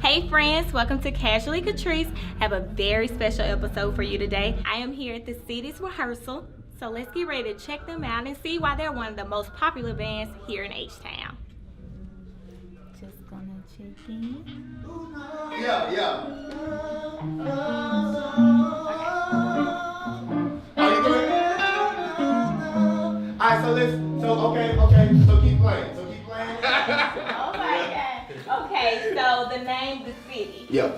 Hey friends, welcome to Casually Catrice. I have a very special episode for you today. I am here at the C.I.T.Y's rehearsal, so let's get ready to check them out and see why they're one of the most popular bands here in H-Town. Just gonna check in. Yeah. Are you good? Alright, so keep playing. Oh my God. Okay, so the name, the city. Yeah.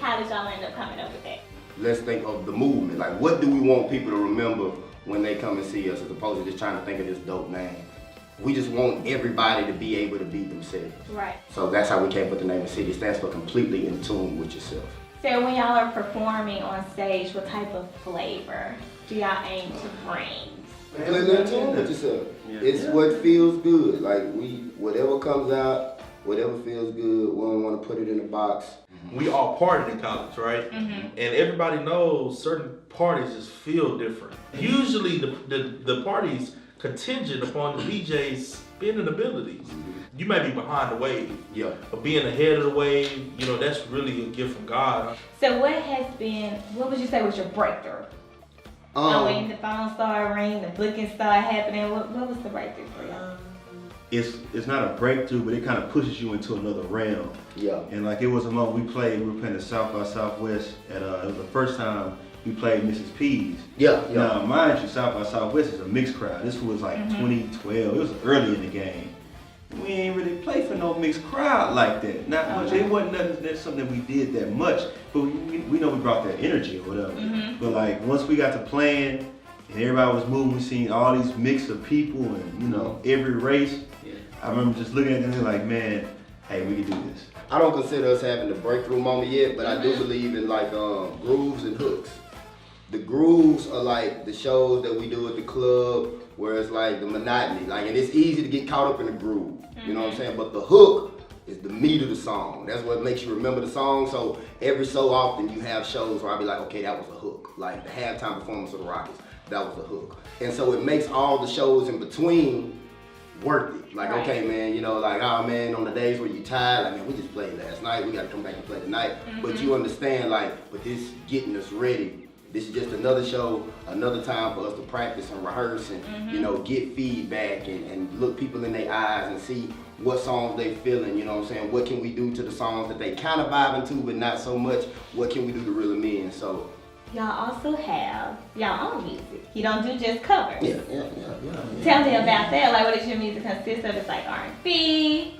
How did y'all end up coming up with that? Let's think of the movement. Like, what do we want people to remember when they come and see us, as opposed to just trying to think of this dope name? We just want everybody to be able to be themselves. Right. So that's how we came up with the name of City. It stands for completely in tune with yourself. So when y'all are performing on stage, what type of flavor do y'all aim to bring? Completely in tune with yourself. It's what feels good. Like, whatever comes out, whatever feels good, we don't want to put it in a box. We all partied in college, right? Mm-hmm. And everybody knows certain parties just feel different. Usually the parties contingent upon the DJ's spinning abilities. You may be behind the wave, but being ahead of the wave, that's really a gift from God. So what would you say was your breakthrough? When the phone started ringing, the booking started happening, what was the breakthrough for y'all? It's not a breakthrough, but it kind of pushes you into another realm. Yeah. And like, it was a moment we were playing at South by Southwest, and it was the first time we played Mrs. P's. Yeah. Now, mind you, South by Southwest is a mixed crowd. This was like 2012. It was early in the game. We ain't really play for no mixed crowd like that. Not much. It wasn't nothing. That's something that we did that much. But we know we brought that energy or whatever. But like, once we got to playing and everybody was moving, we seen all these mix of people and every race. I remember just looking at them and like, man, hey, we can do this. I don't consider us having the breakthrough moment yet, but I do believe in like grooves and hooks. The grooves are like the shows that we do at the club, where it's like the monotony, like, and it's easy to get caught up in the groove. You know what I'm saying? But the hook is the meat of the song. That's what makes you remember the song. So every so often you have shows where I'll be like, okay, that was a hook. Like the halftime performance of the Rockets, that was a hook. And so it makes all the shows in between worth it. Like, okay, man, like, oh man, on the days where you tired, like, man, we just played last night, we gotta come back and play tonight. But you understand, like, but this getting us ready, this is just another show, another time for us to practice and rehearse and, get feedback and look people in their eyes and see what songs they feeling, you know what I'm saying? What can we do to the songs that they kind of vibing to, but not so much? What can we do to reel them in? So, y'all also have y'all own music. You don't do just covers. Yeah. Tell me about that. Like, what does your music consist of? It's like R&B,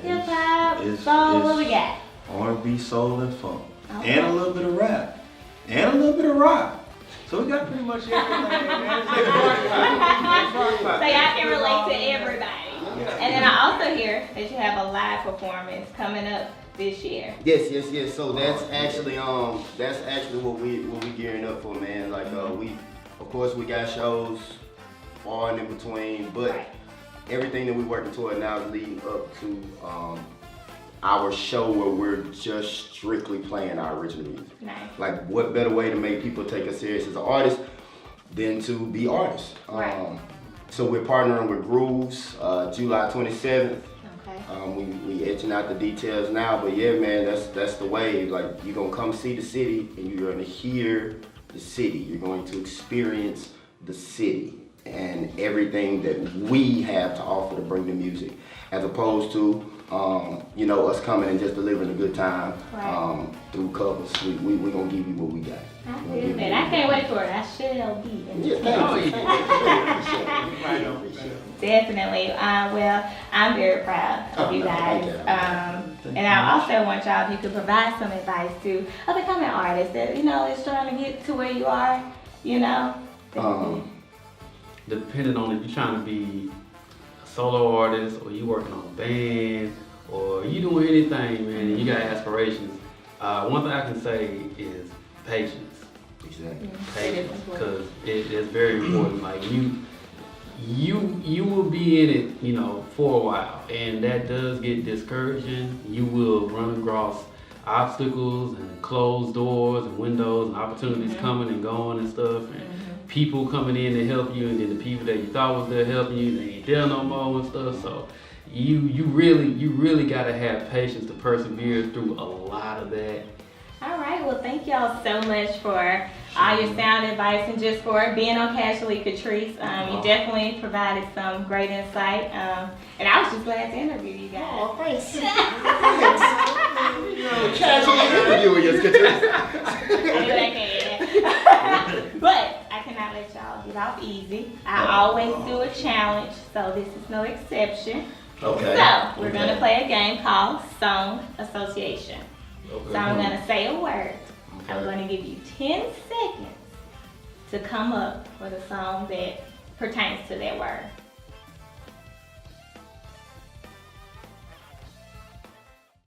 hip hop, soul. What we got? R&B, soul, and funk, Okay. and a little bit of rap, and a little bit of rock. So we got pretty much everything. So y'all can relate to everybody. And then I also hear that you have a live performance coming up this year. Yes. So that's actually what we gearing up for, man. Like of course we got shows far and in between, but everything that we're working toward now is leading up to our show where we're just strictly playing our original music. Nice. Like, what better way to make people take us serious as an artist than to be artists? Right. So we're partnering with Grooves, July 27th. Okay. We etching out the details now, but yeah, man, that's the wave. Like, you're gonna come see the city, and you're gonna hear the city. You're going to experience the city and everything that we have to offer to bring the music, as opposed to us coming and just delivering a good time through covers. We gonna give you what we got. I feel that. I can't wait for it. I shall be in the Definitely. Well, I'm very proud of you guys. And I also want y'all, if you could provide some advice to up-and-coming artists that, is trying to get to where you are, Depending on if you're trying to be a solo artist or you working on a band or you doing anything, man, and you got aspirations, one thing I can say is patience. Exactly. Patience, because it is very important. Like, you will be in it, for a while, and that does get discouraging. You will run across obstacles and closed doors and windows and opportunities coming and going and stuff, and people coming in to help you, and then the people that you thought was there helping you, they ain't there no more and stuff. So you really gotta have patience to persevere through a lot of that. All right, well, thank y'all so much for all your sound advice and just for being on Casually Catrice. You definitely provided some great insight, and I was just glad to interview you guys. Oh, thanks. Casually interviewing us, Catrice. I do what I can. But I cannot let y'all get off easy. I always do a challenge, so this is no exception. Okay. So we're gonna play a game called Song Association. So I'm gonna say a word. I'm gonna give you 10 seconds to come up with a song that pertains to that word.